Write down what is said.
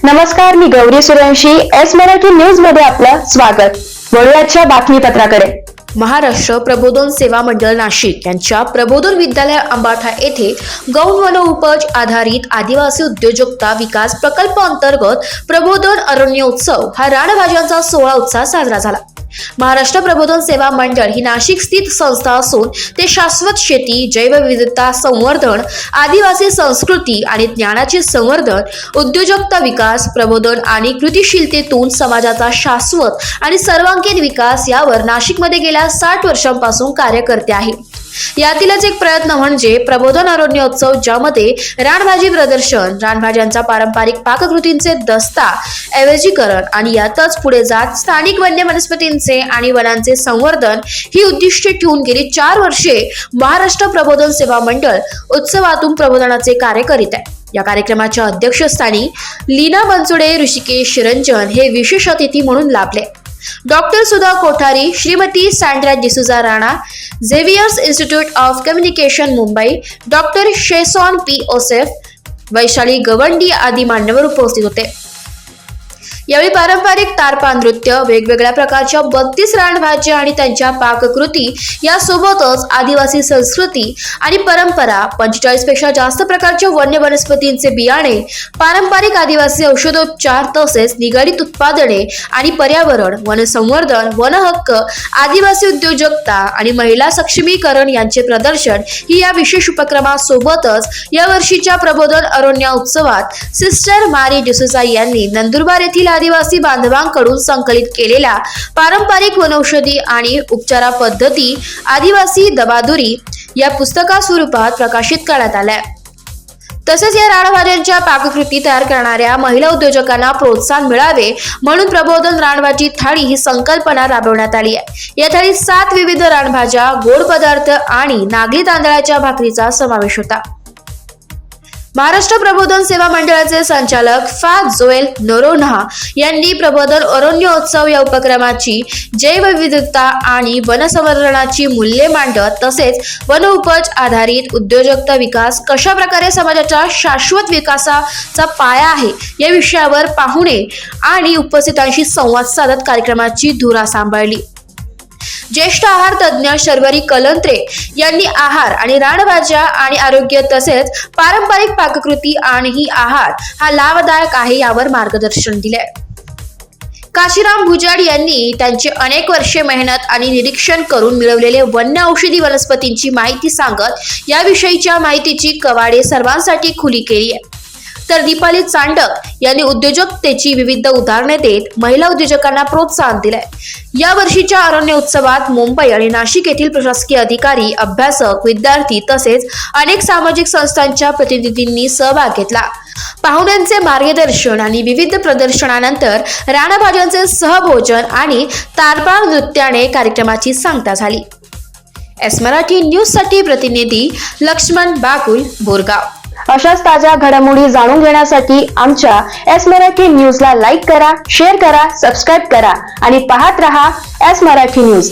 नमस्कार, मी Gauri Suryavanshi. S Marathi news मध्ये आपलं स्वागत. वळूयाच्या बातमीपत्राकडे. महाराष्ट्र प्रबोधन सेवा मंडळ नाशिक यांच्या प्रबोधन विद्यालय अंबाठा येथे गौण वन उपज आधारित आदिवासी उद्योजकता विकास प्रकल्प अंतर्गत प्रबोधन अरण्योत्सव हा रानभाज्यांचा 16 उत्साह साजरा झाला. महाराष्ट्र प्रबोधन सेवा मंडळ ही नाशिक स्थित संस्था असून ते शाश्वत शेती, जैवविविधता संवर्धन, आदिवासी संस्कृती आणि ज्ञानाचे संवर्धन, उद्योजकता विकास, प्रबोधन आणि कृतिशीलतेतून समाजाचा शाश्वत आणि सर्वांगीण विकास यावर नाशिकमध्ये गेल्या 60 वर्षांपासून कार्य करते आहे. यातीलच एक प्रयत्न म्हणजे प्रबोधन अरण्योत्सव, ज्यामध्ये रानभाजी प्रदर्शन, रानभाज्यांचा पारंपरिक पाककृतींचे दस्ताऐवजीकरण आणि यातच पुढे जात स्थानिक वन्य वनस्पतींचे आणि वनांचे संवर्धन ही उद्दिष्टे ठेवून गेली 4 वर्षे महाराष्ट्र प्रबोधन सेवा मंडळ उत्सवातून प्रबोधनाचे कार्य करीत आहे. या कार्यक्रमाच्या अध्यक्षस्थानी लीना बनसोडे, ऋषिकेश रंजन हे विशेष अतिथी म्हणून लाभले. Doctor Sudha Kothari, Shrimati Sandra D'Souza Rana, Xavier's institute of communication Mumbai, doctor Sheson P Oseph, Vaishali Gawandi आदी मान्यवर उपस्थित होते. यावेळी पारंपरिक तारपा नृत्य, वेगवेगळ्या प्रकारच्या 32 रानभाज्या आणि त्यांच्या पाककृती यासोबतच आदिवासी संस्कृती आणि परंपरा, 45 पेक्षा जास्त प्रकारच्या वन्य वनस्पतींचे बियाणे, पारंपरिक आदिवासी औषधोपचार तसेच निगडित उत्पादने आणि पर्यावरण, वनसंवर्धन, वनहक्क, आदिवासी उद्योजकता आणि महिला सक्षमीकरण यांचे प्रदर्शन ही या विशेष उपक्रमासोबतच या वर्षीच्या प्रबोधन अरण्य उत्सवात सिस्टर मारी डिसूजा यांनी नंदुरबार येथील आदिवासी बांधवांकडून संकलित केलेल्या पारंपरिक वनौषधी आणि उपचार पद्धती आदिवासी दबादुरी या पुस्तका स्वरूपात प्रकाशित करण्यात आल्या. तसेच या रानभाज्यांच्या पाककृती तयार करणाऱ्या महिला उद्योजकांना प्रोत्साहन मिळावे म्हणून प्रबोधन रानभाजी थाळी ही संकल्पना राबवण्यात आली आहे. या थाळीत 7 विविध रानभाज्या, गोड पदार्थ आणि नागली तांदळाच्या भाकरीचा समावेश होता. महाराष्ट्र प्रबोधन सेवा मंडळाचे संचालक फा जोएल नोरोन्हा यांनी प्रबोधन अरण्योत्सव या उपक्रमाची जैवविविधता आणि वनसंवर्धनाची मूल्ये मांडत तसेच वन उपज आधारित उद्योजकता विकास कशा प्रकारे समाजाच्या शाश्वत विकासाचा पाया आहे या विषयावर पाहुणे आणि उपस्थितांशी संवाद साधत कार्यक्रमाची धुरा सांभाळली. ज्येष्ठ आहार तज्ज्ञ शर्वरी कलंत्रे यांनी आहार आणि रानभाज्या आणि आरोग्य तसेच पारंपरिक पाककृती आणि ही आहार हा लाभदायक आहे यावर मार्गदर्शन दिले. काशीराम भुजाड यांनी त्यांची अनेक वर्षे मेहनत आणि निरीक्षण करून मिळवलेले वन्य औषधी वनस्पतींची माहिती सांगत याविषयीच्या माहितीची कवाडे सर्वांसाठी खुली केली आहे. तर दीपाली चांडक यांनी उद्योजकतेची विविध उदाहरणे देत महिला उद्योजकांना प्रोत्साहन दिले. या वर्षीच्या अरण्य उत्सवात मुंबई आणि नाशिक येथील प्रशासकीय अधिकारी, अभ्यासक, विद्यार्थी तसेच अनेक सामाजिक संस्थांच्या प्रतिनिधींनी सहभाग घेतला. पाहुण्यांचे मार्गदर्शन आणि विविध प्रदर्शनानंतर रानभाज्यांचे सहभोजन आणि तारपा नृत्याने कार्यक्रमाची सांगता झाली. एस मराठी न्यूज साठी प्रतिनिधी लक्ष्मण बागुल, बोरगाव. अशाच ताज्या घडामोडी जाणून घेण्यासाठी आमच्या एस मराठी न्यूजला लाईक करा, शेअर करा, सबस्क्राईब करा आणि पाहत रहा एस मराठी न्यूज.